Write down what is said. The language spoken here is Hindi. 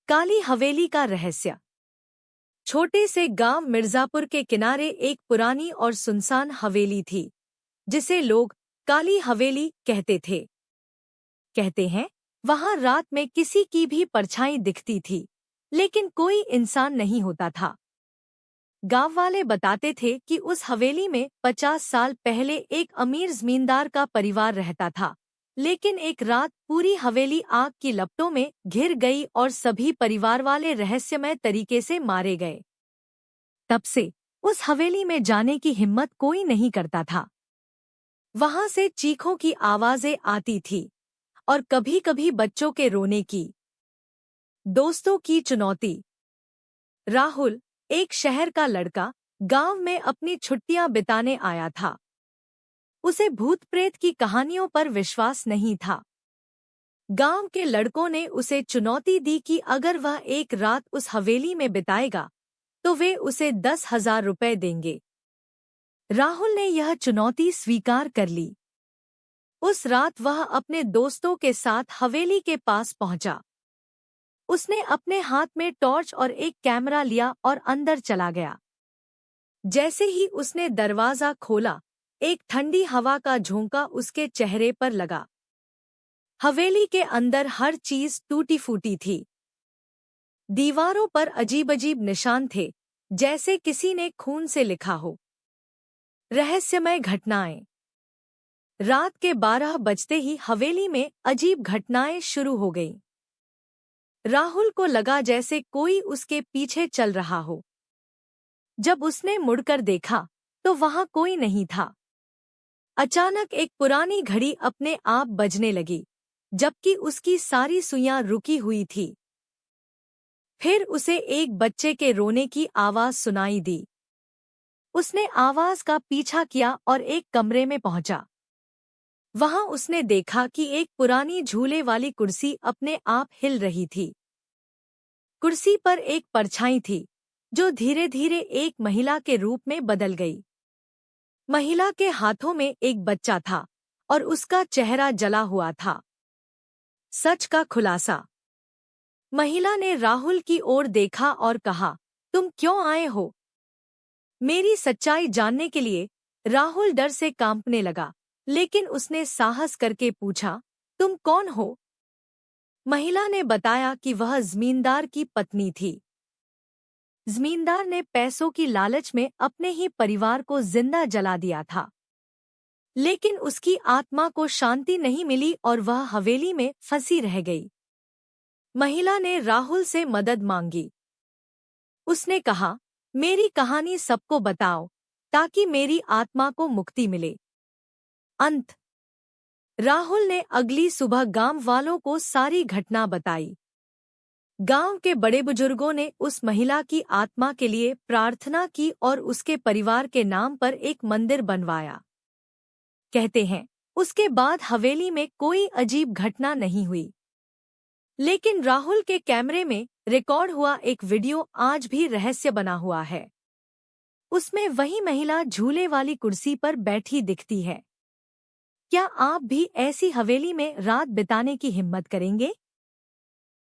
काली हवेली का रहस्य। छोटे से गांव मिर्जापुर के किनारे एक पुरानी और सुनसान हवेली थी, जिसे लोग काली हवेली कहते थे। कहते हैं, वहां रात में किसी की भी परछाई दिखती थी, लेकिन कोई इंसान नहीं होता था। गांव वाले बताते थे कि उस हवेली में 50 साल पहले एक अमीर जमींदार का परिवार रहता था। लेकिन एक रात पूरी हवेली आग की लपटों में घिर गई और सभी परिवार वाले रहस्यमय तरीके से मारे गए। तब से उस हवेली में जाने की हिम्मत कोई नहीं करता था। वहां से चीखों की आवाजें आती थी और कभी-कभी बच्चों के रोने की। दोस्तों की चुनौती। राहुल, एक शहर का लड़का, गांव में अपनी छुट्टियां बिताने आया था। उसे भूत प्रेत की कहानियों पर विश्वास नहीं था। गांव के लड़कों ने उसे चुनौती दी कि अगर वह एक रात उस हवेली में बिताएगा तो वे उसे 10,000 रुपए देंगे। राहुल ने यह चुनौती स्वीकार कर ली। उस रात वह अपने दोस्तों के साथ हवेली के पास पहुंचा। उसने अपने हाथ में टॉर्च और एक कैमरा लिया और अंदर चला गया। जैसे ही उसने दरवाजा खोला, एक ठंडी हवा का झोंका उसके चेहरे पर लगा। हवेली के अंदर हर चीज टूटी फूटी थी। दीवारों पर अजीब-अजीब निशान थे, जैसे किसी ने खून से लिखा हो। रहस्यमय घटनाएं। रात के 12 बजते ही हवेली में अजीब घटनाएं शुरू हो गईं। राहुल को लगा जैसे कोई उसके पीछे चल रहा हो। जब उसने मुड़कर देखा, तो वहां कोई नहीं था। अचानक एक पुरानी घड़ी अपने आप बजने लगी, जबकि उसकी सारी सुइयां रुकी हुई थी। फिर उसे एक बच्चे के रोने की आवाज सुनाई दी। उसने आवाज का पीछा किया और एक कमरे में पहुंचा। वहां उसने देखा कि एक पुरानी झूले वाली कुर्सी अपने आप हिल रही थी। कुर्सी पर एक परछाई थी, जो धीरे-धीरे एक महिला के रूप में बदल गई। महिला के हाथों में एक बच्चा था और उसका चेहरा जला हुआ था। सच का खुलासा। महिला ने राहुल की ओर देखा और कहा, तुम क्यों आए हो? मेरी सच्चाई जानने के लिए राहुल डर से कांपने लगा, लेकिन उसने साहस करके पूछा, तुम कौन हो? महिला ने बताया कि वह जमींदार की पत्नी थी। जमींदार ने पैसों की लालच में अपने ही परिवार को जिंदा जला दिया था। लेकिन उसकी आत्मा को शांति नहीं मिली और वह हवेली में फंसी रह गई। महिला ने राहुल से मदद मांगी। उसने कहा, मेरी कहानी सबको बताओ, ताकि मेरी आत्मा को मुक्ति मिले। अंत। राहुल ने अगली सुबह गांव वालों को सारी घटना बताई। गांव के बड़े बुजुर्गों ने उस महिला की आत्मा के लिए प्रार्थना की और उसके परिवार के नाम पर एक मंदिर बनवाया। कहते हैं, उसके बाद हवेली में कोई अजीब घटना नहीं हुई। लेकिन राहुल के कैमरे में रिकॉर्ड हुआ एक वीडियो आज भी रहस्य बना हुआ है। उसमें वही महिला झूले वाली कुर्सी पर बैठी दिखती है। क्या आप भी ऐसी हवेली में रात बिताने की हिम्मत करेंगे?